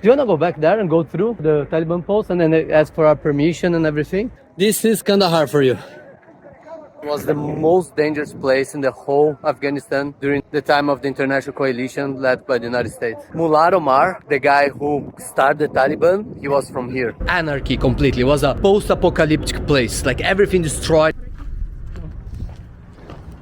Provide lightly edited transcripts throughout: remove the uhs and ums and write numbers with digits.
Do you want to go back there and go through the Taliban post and then ask for our permission and everything? This is Kandahar for you. It was the most dangerous place in the whole Afghanistan during the time of the international coalition led by the United States. Mullah Omar, the guy who started the Taliban, he was from here. Anarchy completely. It was a post-apocalyptic place, like everything destroyed.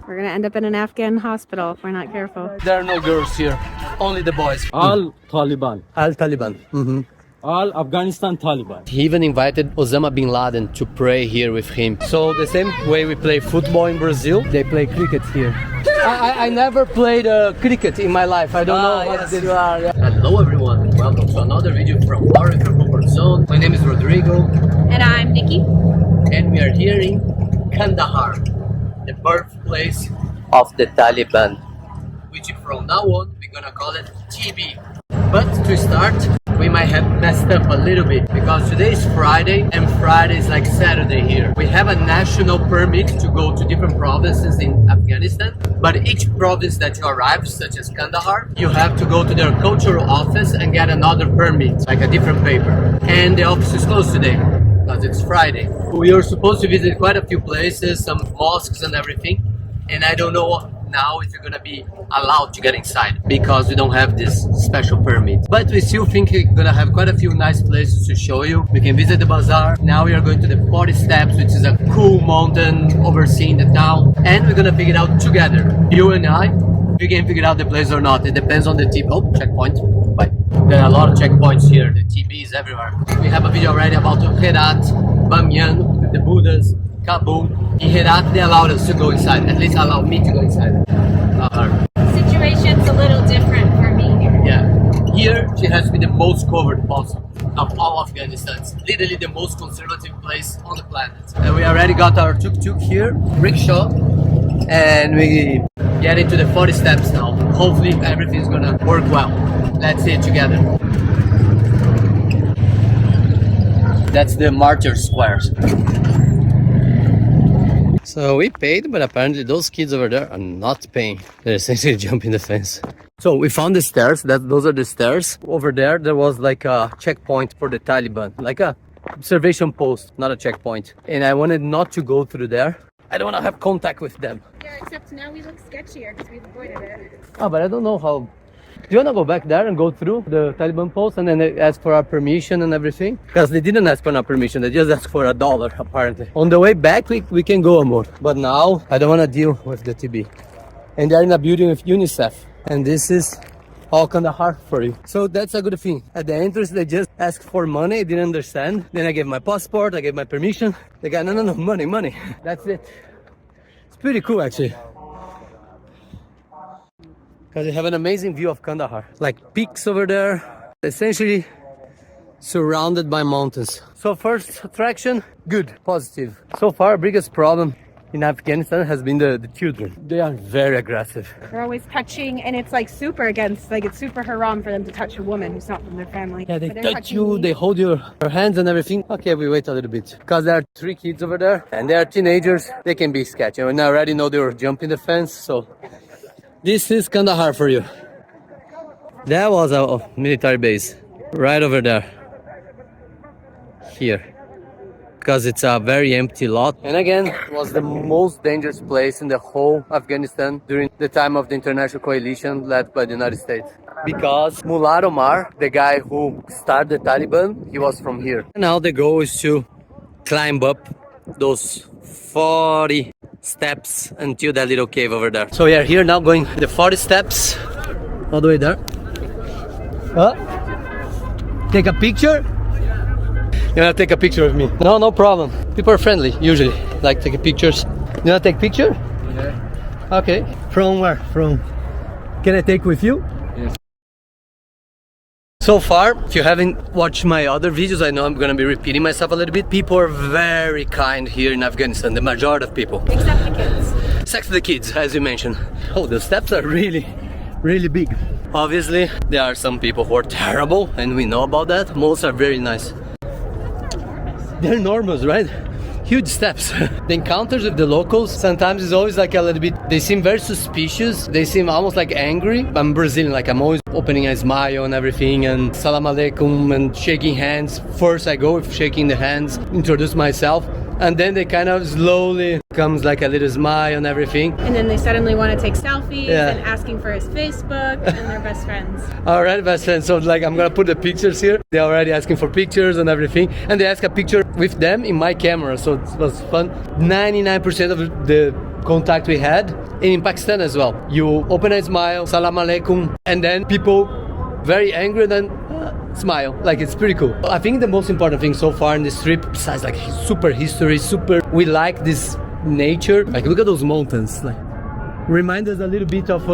We're gonna end up in an Afghan hospital if we're not careful. There are no girls here, only the boys. All Taliban. Al Taliban. All Afghanistan Taliban. He even invited Osama bin Laden to pray here with him. So the same way we play football in Brazil, they play cricket here. I never played cricket in my life. I don't know what they are. Yeah. Hello everyone, welcome to another video from our comfort zone. My name is Rodrigo. And I'm Nikki. And we are here in Kandahar, the birthplace of the Taliban, which from now on we're gonna call it TB. But to start, we might have messed up a little bit because today is Friday and Friday is like Saturday here. We have a national permit to go to different provinces in Afghanistan, but each province that you arrive, such as Kandahar, you have to go to their cultural office and get another permit, like a different paper. And the office is closed today because it's Friday. We were supposed to visit quite a few places, some mosques and everything, and I don't know now if you're gonna be allowed to get inside because we don't have this special permit. But we still think we're gonna have quite a few nice places to show you. We can visit the bazaar. Now we are going to the 40 Steps, which is a cool mountain overseeing the town, and we're gonna figure it out together. You and I, we can figure out the place or not. It depends on the TB. Oh, checkpoint. But there are a lot of checkpoints here. The TB is everywhere. We have a video already about Herat, Bamyan, the Buddhas, Kabul. In Herat, they allowed us to go inside. At least allowed me to go inside. Situation's a little different for me here. Yeah. Here, she has to be the most covered also of all Afghanistan. It's literally the most conservative place on the planet. And we already got our tuk-tuk here, rickshaw, and we get into the 40 steps now. Hopefully everything's gonna work well. Let's see it together. That's the Martyr Squares. So we paid, but apparently those kids over there are not paying. They're essentially jumping the fence. So we found the stairs. Those are the stairs. Over there was like a checkpoint for the Taliban, like a observation post, not a checkpoint. And I wanted not to go through there. I don't want to have contact with them. Yeah, except now we look sketchier because we've avoided it. Oh, but I don't know how. Do you want to go back there and go through the Taliban post and then ask for our permission and everything? Because they didn't ask for our permission, they just asked for $1 apparently. On the way back, we can go more. But now, I don't want to deal with the TB. And they're in a building with UNICEF. And this is all Kandahar for you. So that's a good thing. At the entrance, they just asked for money, I didn't understand. Then I gave my passport, I gave my permission. They got, no, money. That's it. It's pretty cool actually. Because they have an amazing view of Kandahar. Like peaks over there, essentially surrounded by mountains. So first attraction, good, positive. So far, biggest problem in Afghanistan has been the children. They are very aggressive. They're always touching, and it's like super against, like it's super haram for them to touch a woman who's not from their family. Yeah, they But they're touch touching you, me. they hold your hands and everything. Okay, we wait a little bit. Because there are 3 kids over there, and they are teenagers, they can be sketchy. And I already know they were jumping the fence, so... This is Kandahar for you. That was a military base right over there. Here. Because it's a very empty lot. And again, it was the most dangerous place in the whole Afghanistan during the time of the international coalition led by the United States. Because Mullah Omar, the guy who started the Taliban, he was from here. And now the goal is to climb up those 40 steps until that little cave over there. So we are here now going the 40 steps all the way there. Take a picture? You wanna take a picture with me? No problem. People are friendly usually, like taking pictures. You wanna take picture? Yeah. Okay. From where? From? Can I take with you? Yes. So far, if you haven't watched my other videos, I know I'm gonna be repeating myself a little bit. People are very kind here in Afghanistan, the majority of people. Except the kids. Except the kids, as you mentioned. Oh, the steps are really big. Obviously, there are some people who are terrible, and we know about that. Most are very nice. They're enormous, right? huge steps. The encounters with the locals sometimes is always like a little bit, they seem very suspicious. They seem almost like angry. I'm Brazilian, like I'm always opening a smile and everything and salam alaikum and shaking hands. First I go with shaking the hands, introduce myself, and then they kind of slowly comes like a little smile and everything. And then they suddenly want to take selfies and asking for his Facebook and they're best friends. Alright, best friends. So like I'm gonna put the pictures here. They're already asking for pictures and everything. And they ask a picture with them in my camera. So it was fun. 99% of the contact we had, and in Pakistan as well. You open a smile, salam alaikum, and then people very angry, then smile. Like, it's pretty cool. I think the most important thing so far in this trip, besides like super history, we like this nature. Like, look at those mountains. Like, remind us a little bit of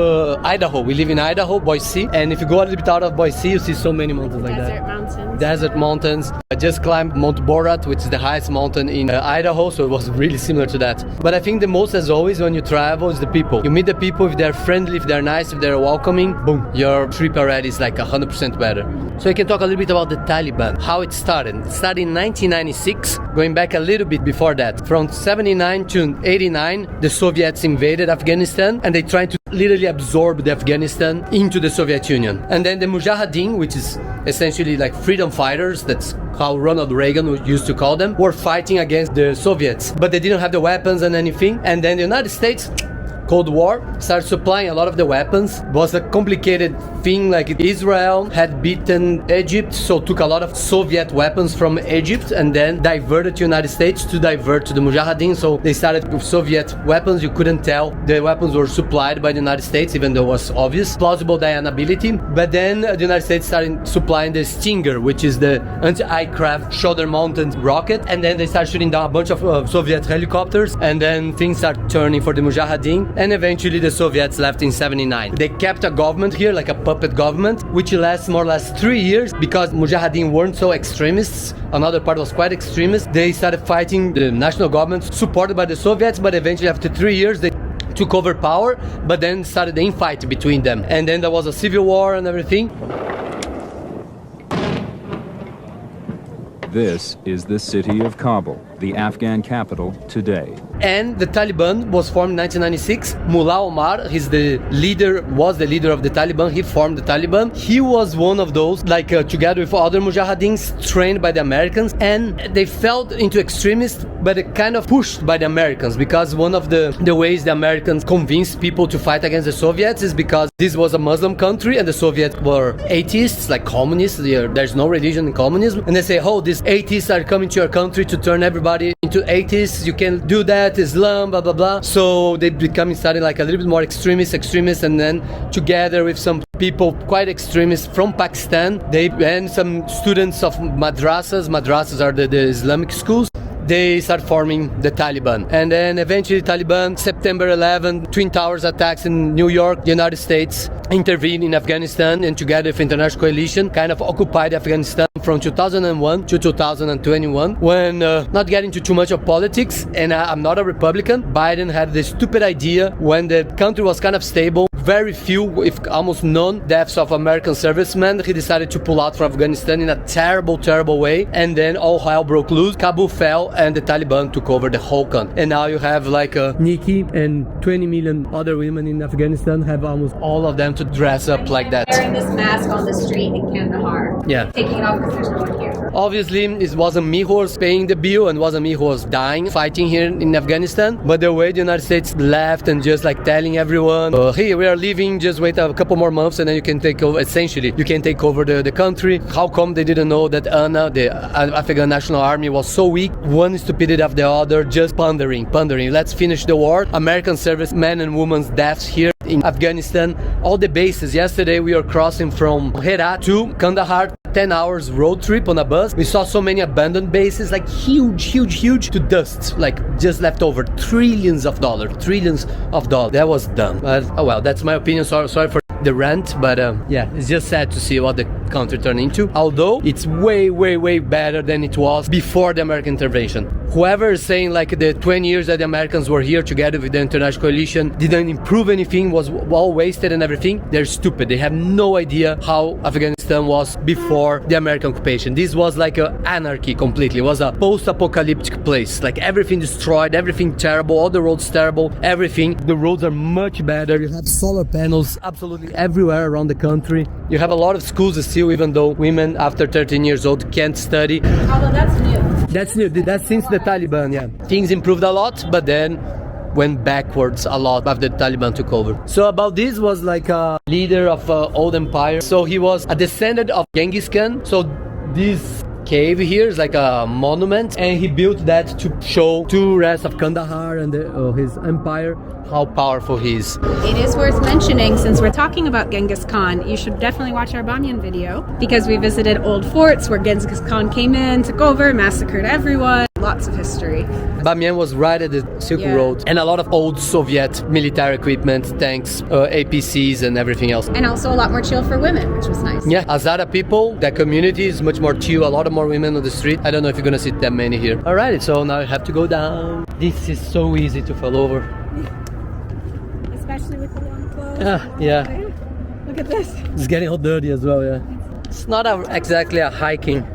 Idaho. We live in Idaho, Boise, and if you go a little bit out of Boise, you see so many mountains like that. Desert mountains. I just climbed Mount Borat, which is the highest mountain in Idaho, so it was really similar to that. But I think the most, as always, when you travel, is the people. You meet the people. If they're friendly, if they're nice, if they're welcoming, boom, your trip already is like 100% better. So you can talk a little bit about the Taliban, how it started. It started in 1996, going back a little bit before that. From 79 to 89, the Soviets invaded Afghanistan, and they tried to literally absorb the Afghanistan into the Soviet Union. And then the Mujahideen, which is essentially like freedom fighters, that's how Ronald Reagan used to call them, were fighting against the Soviets. But they didn't have the weapons and anything. And then the United States, Cold War, started supplying a lot of the weapons. It was a complicated thing, like Israel had beaten Egypt, so took a lot of Soviet weapons from Egypt and then diverted to United States to divert to the Mujahideen. So they started with Soviet weapons. You couldn't tell the weapons were supplied by the United States, even though it was obvious, plausible deniability. But then the United States started supplying the Stinger, which is the anti-aircraft shoulder-mounted rocket, and then they started shooting down a bunch of Soviet helicopters, and then things started turning for the Mujahideen. And eventually the Soviets left in 79. They kept a government here, like a puppet government, which lasts more or less 3 years because Mujahideen weren't so extremists. Another part was quite extremist. They started fighting the national government supported by the Soviets, but eventually after 3 years they took over power, but then started the infight between them. And then there was a civil war and everything. This is the city of Kabul, the Afghan capital today. And the Taliban was formed in 1996. Mullah Omar, was the leader of the Taliban. He formed the Taliban. He was one of those, like together with other Mujahideens trained by the Americans, and they fell into extremists, but kind of pushed by the Americans, because one of the ways the Americans convinced people to fight against the Soviets is because this was a Muslim country and the Soviets were atheists, like communists. There's no religion in communism. And they say, oh, these atheists are coming to your country to turn everybody into atheists. You can do that, Islam, blah, blah, blah. So they started like a little bit more extremist, and then together with some people quite extremists from Pakistan, and some students of madrasas are the Islamic schools, they start forming the Taliban. And then eventually Taliban, September 11, Twin Towers attacks in New York, the United States intervened in Afghanistan, and together with international coalition kind of occupied Afghanistan from 2001 to 2021. When, not getting into too much of politics, and I'm not a Republican, Biden had this stupid idea when the country was kind of stable, very few, if almost none, deaths of American servicemen. He decided to pull out from Afghanistan in a terrible, terrible way, and then all hell broke loose. Kabul fell, and the Taliban took over the whole country. And now you have like Nikki and 20 million other women in Afghanistan, have almost all of them to dress up like that. Wearing this mask on the street in Kandahar. Yeah. Taking it off because there's no one here. Obviously, it wasn't me who was paying the bill, and wasn't me who was dying fighting here in Afghanistan. But the way the United States left and just like telling everyone, hey, we are leaving, just wait a couple more months and then you can take over. Essentially, you can take over the country. How come they didn't know that ANA, the Afghan National Army, was so weak? One stupidity after the other, just pondering. Let's finish the war. American servicemen and women's deaths here in Afghanistan. All the bases. Yesterday we were crossing from Herat to Kandahar, 10 hours road trip on a bus. We saw so many abandoned bases, like huge to dust, like just left over trillions of dollars. That was dumb. But oh well, that's my opinion. Sorry for the rant, but yeah, it's just sad to see what the country turned into. Although it's way better than it was before the American intervention. whoever is saying like the 20 years that the Americans were here together with the international coalition didn't improve anything, was all wasted and everything, they're stupid. They have no idea how Afghanistan was before the American occupation. This was like an anarchy completely. It was a post-apocalyptic place. Like everything destroyed, everything terrible, all the roads terrible, everything. The roads are much better. You have solar panels absolutely everywhere around the country. You have a lot of schools still, even though women after 13 years old can't study. Although that's new. That's new. That's since the Taliban, yeah. Things improved a lot, but then went backwards a lot after the Taliban took over. So about this was like a leader of old empire. So he was a descendant of Genghis Khan. So this cave here is like a monument, and he built that to show to rest of Kandahar and his empire how powerful he is. It is worth mentioning, since we're talking about Genghis Khan, you should definitely watch our Banyan video, because we visited old forts where Genghis Khan came in, took over, massacred everyone. Lots of history. Bamiyan was right at the Silk Road, and a lot of old Soviet military equipment, tanks, APCs and everything else. And also a lot more chill for women, which was nice. Yeah, Hazara people, that community is much more chill, a lot of more women on the street. I don't know if you're gonna see that many here. Alright, so now I have to go down. This is so easy to fall over. Especially with the long clothes. Yeah. Look at this. It's getting all dirty as well, yeah. It's not exactly a hiking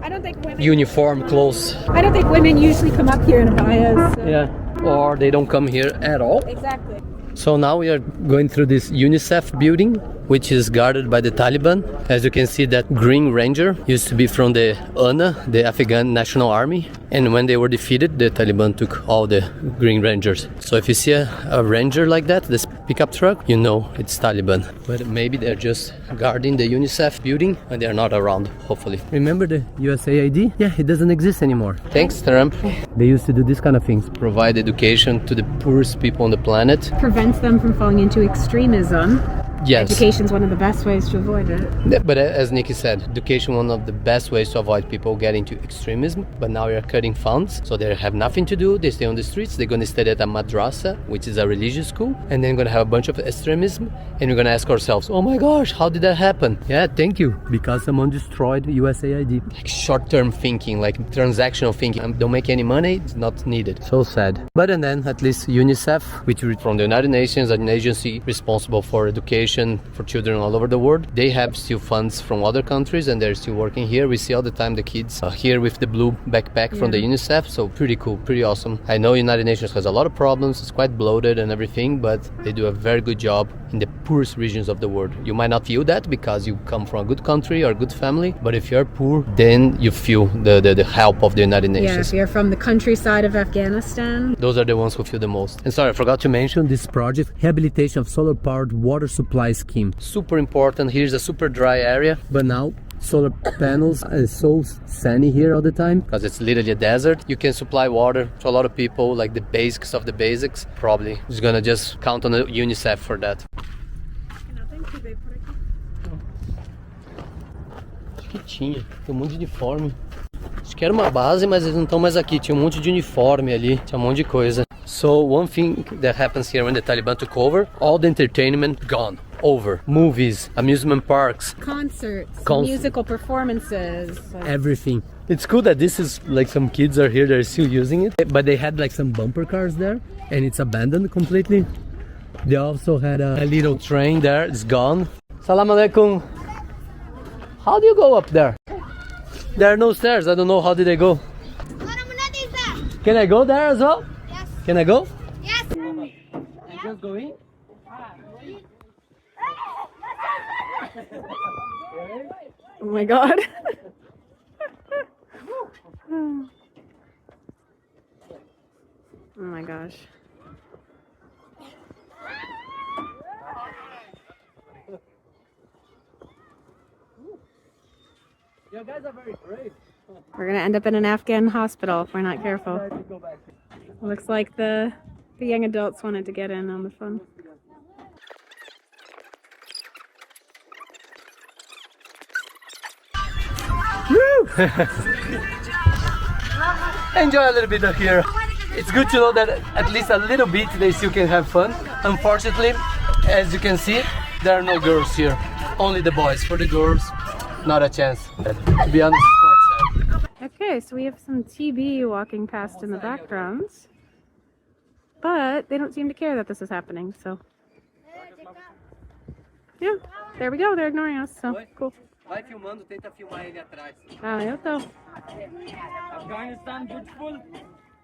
I don't think women uniform clothes. I don't think women usually come up here in abayas. So. Yeah, or they don't come here at all. Exactly. So now we are going through this UNICEF building, which is guarded by the Taliban. As you can see, that Green Ranger used to be from the UNA, the Afghan National Army. And when they were defeated, the Taliban took all the Green Rangers. So if you see a ranger like that, this pickup truck, you know it's Taliban. But maybe they're just guarding the UNICEF building and they're not around, hopefully. Remember the USAID? Yeah, it doesn't exist anymore. Thanks, Trump. They used to do this kind of things. Provide education to the poorest people on the planet. Prevents them from falling into extremism. Yes. Education is one of the best ways to avoid it. But as Nikki said, education one of the best ways to avoid people getting to extremism. But now you're cutting funds, so they have nothing to do. They stay on the streets. They're going to study at a madrasa, which is a religious school, and then going to have a bunch of extremism. And we're going to ask ourselves, oh my gosh, how did that happen? Yeah, thank you, because someone destroyed USAID. Like short-term thinking, like transactional thinking. Don't make any money, it's not needed. So sad. But and then at least UNICEF, which is from the United Nations, an agency responsible for education for children all over the world, they have still funds from other countries and they're still working here. We see all the time the kids here with the blue backpack from the UNICEF, so pretty cool, pretty awesome. I know United Nations has a lot of problems, it's quite bloated and everything, but they do a very good job in the poorest regions of the world. You might not feel that because you come from a good country or a good family, but if you're poor, then you feel the help of the United Nations. Yeah, if you're from the countryside of Afghanistan. Those are the ones who feel the most. And sorry, I forgot to mention this project, rehabilitation of solar-powered water supply scheme. Super important. Here's a super dry area, but now solar panels are so sunny here all the time because it's literally a desert. You can supply water to a lot of people, like the basics of the basics. Probably just gonna just count on the UNICEF for that. Acho que tinha, tem monte de uniforme. Acho que era uma base, mas eles não estão mais aqui. Tinha monte de uniforme ali, tinha monte de coisa. So one thing that happens here when the Taliban took over, all the entertainment gone. Over. Movies, amusement parks, Concerts, musical performances. Everything. It's cool that this is like some kids are here, they're still using it. But they had like some bumper cars there and it's abandoned completely. They also had a little train there, it's gone. Salam alaikum. How do you go up there? There are no stairs, I don't know how did I go. Can I go there as well? Yes. Can I go? Yes. Just go in? Oh my god. Oh my gosh. You guys are very brave. We're gonna end up in an Afghan hospital if we're not careful. Looks like the young adults wanted to get in on the fun. Enjoy a little bit of here. It's good to know that at least a little bit they still can have fun. Unfortunately, as you can see, there are no girls here. Only the boys. For the girls, not a chance. To be honest, it's quite sad. Okay, Okay, so we have some TB walking past in the background, but they don't seem to care that this is happening, so. Yeah, there we go, they're ignoring us, so cool. Vai filmando, tenta filmar ele atrás. Ah, eu tô. Afghanistan beautiful.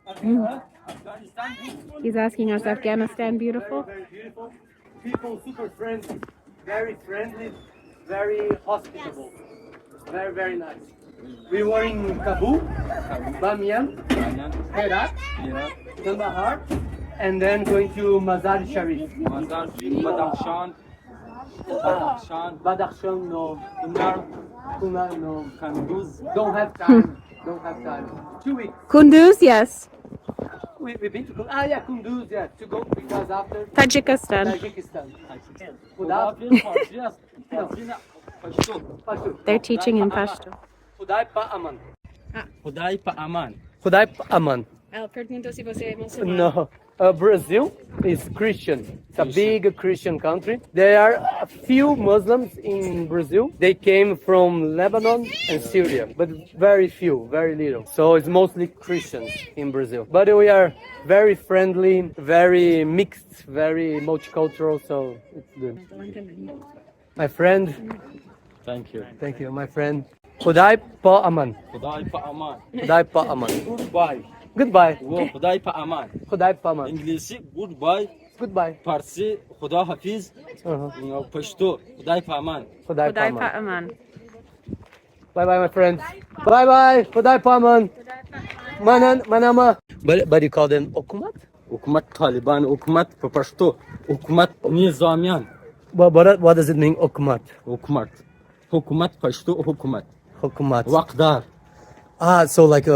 Afghanistan beautiful. He's asking us, Afghanistan beautiful? Very beautiful. People super friendly, very hospitable. Very, very nice. We were in Kabul, Bamiyan, Herat, Kandahar, and then going to Mazar-e-Sharif. Badakhshan. Badakhshan, no. Kunar, no. Kunduz. Don't have time. Don't have time. 2 weeks. Kunduz, yes. We've been to Kunduz. Ah, yeah, Kunduz, yeah. To go because after Tajikistan. Tajikistan. They're teaching in Pashto. Khudai pa aman. Khudai pa aman. Khudai pa aman. Ela perguntou se você é muçulmano. No. Brazil is Christian. It's a big Christian country. There are a few Muslims in Brazil. They came from Lebanon and Syria, but very few, very little. So it's mostly Christians in Brazil. But we are very friendly, very mixed, very multicultural, so it's good. My friend, Thank you. my friend. Khudai pa aman. Khudai pa aman. Khudai pa aman. Goodbye. Goodbye. Wo Khudai pa aman. Khudai pa aman. İngilizce goodbye. Goodbye. Farsi Khuda Hafiz. Pashto Khudai pa aman. Khudai pa Khudai aman. pa aman. Bye bye, my friends. Bye bye. Khudai pa aman. Manama. But you call them Okumat? Hukumat Taliban, Hukumat Pashto, Hukumat Nizamiyan. But what does it mean, Okumat? Hukumat. Hukumat Pashto, Hukumat. Hukumat. Waqdar. Ah, so like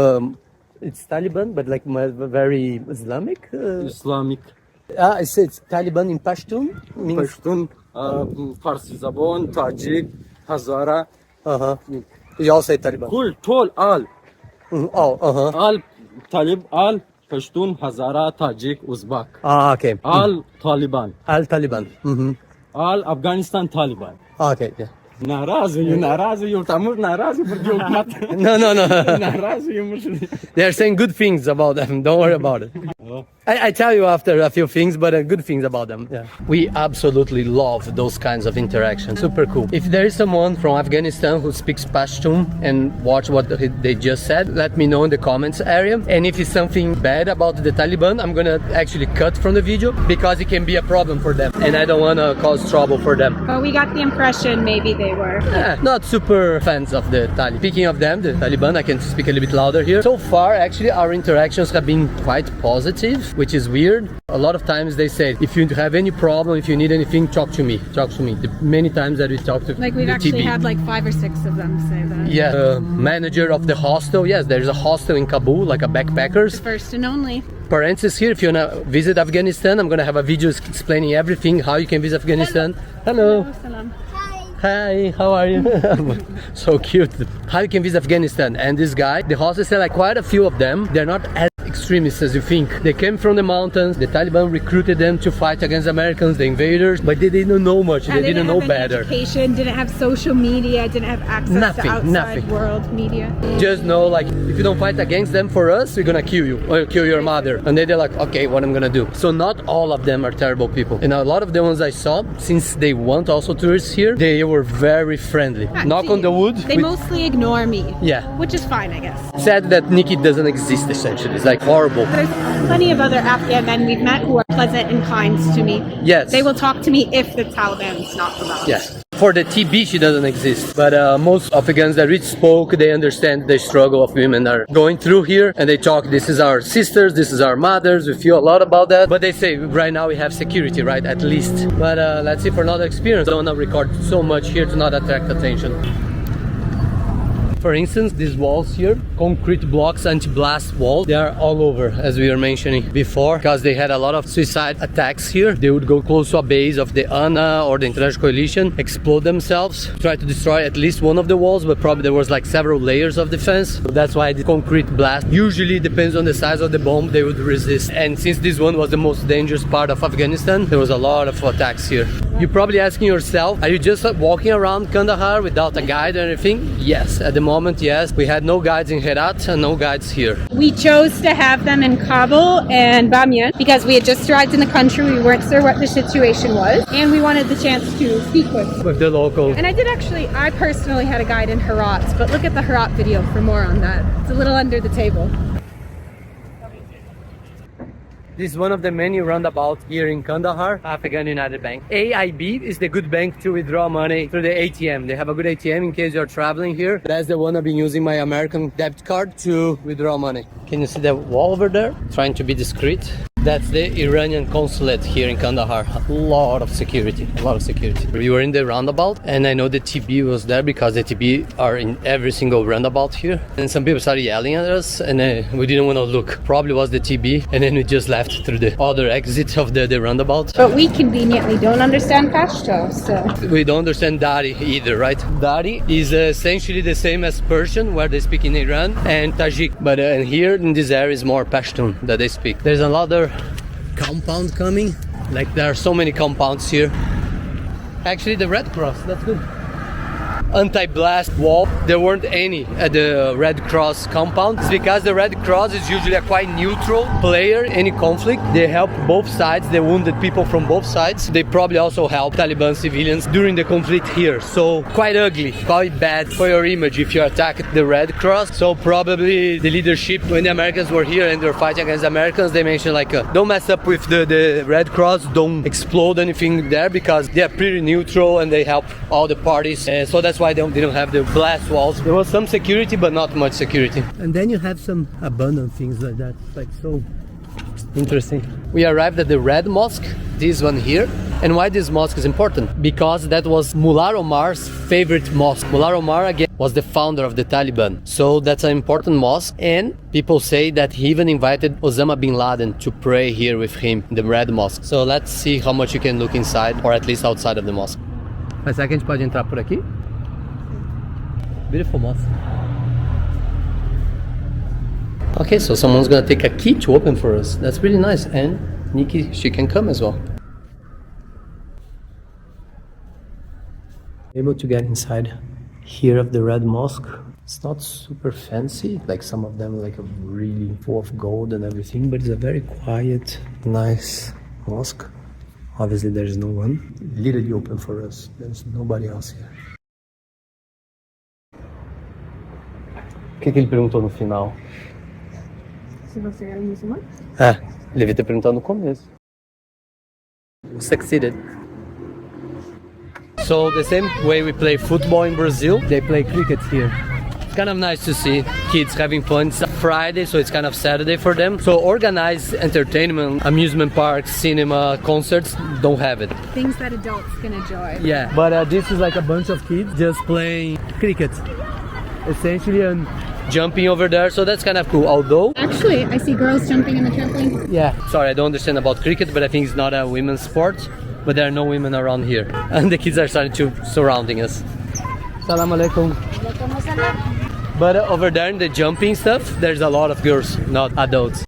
it's Taliban, but like very Islamic. Islamic. It's Taliban in Pashtun. Means Pashtun, Farsi Zabon, Tajik, Hazara. You all say Taliban. Kul, Tol, Al. Al, Talib, Al, Pashtun, Hazara, Tajik, Uzbek. Ah, okay. Al, Taliban. Al Taliban. Al, Afghanistan, Taliban. Okay, yeah. Narazıyım, tamur narazı bir hükümet. No. Narazıyım. They are saying good things about them. Don't worry about it. I tell you after a few things, but good things about them. Yeah. We absolutely love those kinds of interactions. Super cool. If there is someone from Afghanistan who speaks Pashtun and watch what they just said, let me know in the comments area. And if it's something bad about the Taliban, I'm gonna actually cut from the video because it can be a problem for them. And I don't wanna cause trouble for them. But we got the impression maybe they were. Not super fans of the Taliban. Speaking of them, the Taliban, I can speak a little bit louder here. So far, actually, our interactions have been quite positive, which is weird. A lot of times they say, if you have any problem, if you need anything, talk to me. The many times that we talk to Like we've the actually TB. had like 5 or 6 of them say that. Yeah, manager of the hostel. Yes, there's a hostel in Kabul, like a backpackers. First and only. Parenthesis here, if you wanna visit Afghanistan, I'm gonna have a video explaining everything, how you can visit Afghanistan. Hello. Salam. Hi, how are you? So cute. How you can visit Afghanistan. And this guy, the hostess said like quite a few of them, they're not as extremists as you think. They came from the mountains, the Taliban recruited them to fight against Americans, the invaders, but they didn't know much, And they didn't know have better. Any education, didn't have social media, didn't have access to outside world media. Just know like, if you don't fight against them for us, we're gonna kill you, or kill your mother. And they're like, okay, what I'm gonna do? So not all of them are terrible people. And a lot of the ones I saw, since they want also tourists here, they were very friendly. Knock on the wood. They mostly ignore me. Yeah. Which is fine, I guess. Sad that Nikki doesn't exist essentially. It's like horrible. There's plenty of other Afghan men we've met who are pleasant and kind to me. Yes. They will talk to me if the Taliban's not around. Yes. For the TB, she doesn't exist. But most Afghans that read spoke, they understand the struggle of women are going through here. And they talk, this is our sisters, this is our mothers. We feel a lot about that. But they say, right now we have security, right? At least. But let's see for another experience. I don't want to record so much here to not attract attention. For instance, these walls here, concrete blocks, anti-blast wall, they are all over, as we were mentioning before, because they had a lot of suicide attacks here. They would go close to a base of the ANA or the International Coalition, explode themselves, try to destroy at least one of the walls, but probably there was like several layers of defense. So that's why the concrete blast usually depends on the size of the bomb they would resist. And since this one was the most dangerous part of Afghanistan, there was a lot of attacks here. You're probably asking yourself, are you just walking around Kandahar without a guide or anything? Yes, at the moment, yes. We had no guides in Herat and no guides here. We chose to have them in Kabul and Bamiyan because we had just arrived in the country. We weren't sure what the situation was, and we wanted the chance to speak with the locals. And I personally had a guide in Herat, but look at the Herat video for more on that. It's a little under the table. This is one of the many roundabouts here in Kandahar, Afghan United Bank. AIB is the good bank to withdraw money through the ATM. They have a good ATM in case you're traveling here. That's the one I've been using my American debit card to withdraw money. Can you see the wall over there? Trying to be discreet. That's the Iranian consulate here in Kandahar. A lot of security, a lot of security. We were in the roundabout and I know the TB was there because the TB are in every single roundabout here. And some people started yelling at us and we didn't want to look. Probably was the TB and then we just left through the other exit of the roundabout. But we conveniently don't understand Pashto, so... We don't understand Dari either, right? Dari is essentially the same as Persian, where they speak in Iran, and Tajik. But and here in this area is more Pashtun that they speak. There's another compound coming. Like there are so many compounds here. Actually the Red Cross, that's good. Anti-blast wall, there weren't any at the Red Cross compound. It's because the Red Cross is usually a quite neutral player in any conflict. They help both sides, the wounded people from both sides. They probably also help Taliban civilians during the conflict here. So quite ugly, quite bad for your image if you attack the Red Cross. So probably the leadership, when the Americans were here and they were fighting against the Americans, they mentioned like don't mess up with the Red Cross, don't explode anything there because they are pretty neutral and they help all the parties. So that's why they don't have the blast walls. There was some security, but not much security. And then you have some abandoned things like that. Like so interesting. We arrived at the Red Mosque, this one here. And why this mosque is important? Because that was Mullah Omar's favorite mosque. Mullah Omar, again, was the founder of the Taliban. So that's an important mosque. And people say that he even invited Osama bin Laden to pray here with him in the Red Mosque. So let's see how much you can look inside, or at least outside of the mosque. Mas será que a gente pode entrar por aqui? Beautiful mosque. Okay, so someone's gonna take a key to open for us. That's really nice. And Nikki, she can come as well. Able to get inside here of the Red Mosque. It's not super fancy, like some of them like really full of gold and everything, but it's a very quiet, nice mosque. Obviously there's no one. Literally open for us. There's nobody else here. O que ele perguntou no final? Se você era muçulmano? Ah, ele devia ter perguntado no começo. Succeeded. So the same way we play football in Brazil, they play cricket here. It's kind of nice to see kids having fun. It's a Friday, so it's kind of Saturday for them. So organized entertainment, amusement parks, cinema, concerts don't have it. Things that adults can enjoy. Yeah, but this is like a bunch of kids just playing cricket, essentially, and jumping over there, so that's kind of cool. Although Actually, I see girls jumping in the trampoline. yeah, sorry, I don't understand about cricket, but I think it's not a women's sport. But there are no women around here, and the kids are starting to surrounding us. Salam alaikum. But over there in the jumping stuff, there's a lot of girls, not adults.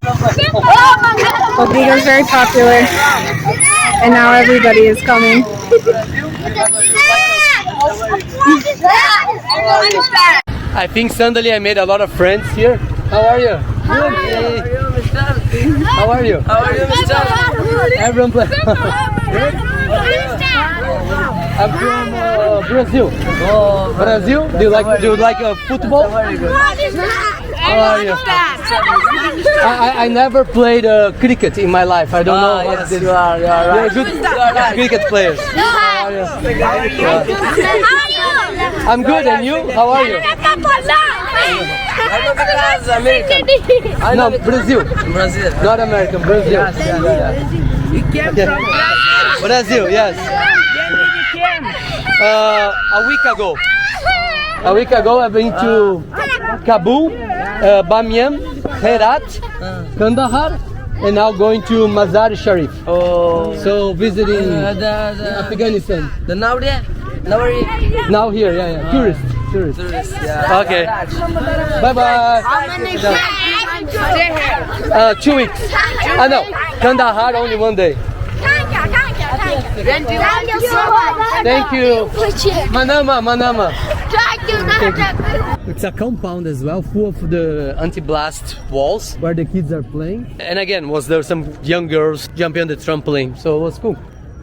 Rodrigo's very popular, and now everybody is coming. I think suddenly I made a lot of friends here. How are you? Good. Hey. How are you? How are you, Mr. Everyone play. I'm from Brazil. Oh, Brazil? Do you like football? How are you? I never played cricket in my life. I don't know what yes, this. you are You're right. good cricket players. How are you? I'm good, and you? How are you? No, Brazil. Brazil. Not American, Brazil. You came Okay. from Brazil, yes. A week ago I've been to Kabul, Bamiyan, Herat, Kandahar, and now going to Mazar Sharif. Oh, So visiting the Afghanistan. now there? Now are you? Now here, yeah. Tourist. Tourist, yeah. Okay. Bye bye. 2 weeks. No, Kandahar only 1 day. Thank you so much. Thank you. Manama, Manama. Thank you. It's a compound as well, full of the anti-blast walls where the kids are playing. And again, there some young girls jumping on the trampoline, so it was cool.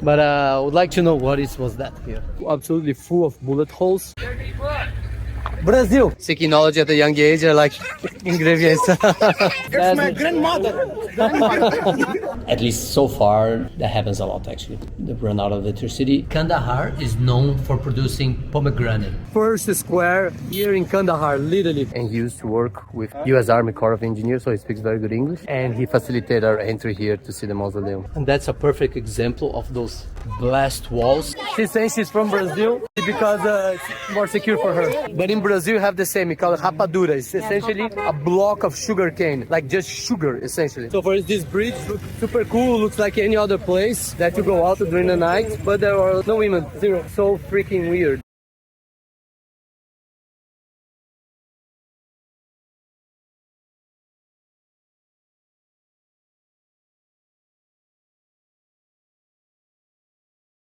But I would like to know what was that here. Absolutely full of bullet holes. Brazil. Seeking knowledge at a young age, I like ingredients. It's my grandmother. At least so far, that happens a lot actually. They run out of electricity. Kandahar is known for producing pomegranate. First square here in Kandahar, literally. And he used to work with US Army Corps of Engineers, so he speaks very good English. And he facilitated our entry here to see the mausoleum. And that's a perfect example of those blast walls. She's saying she's from Brazil because it's more secure for her. But in Brazil, you have the same, we call it rapadura. It's essentially a block of sugar cane, like just sugar, essentially. So for instance, this bridge looks super cool, looks like any other place that you go out during the night, but there are no women, zero. So freaking weird.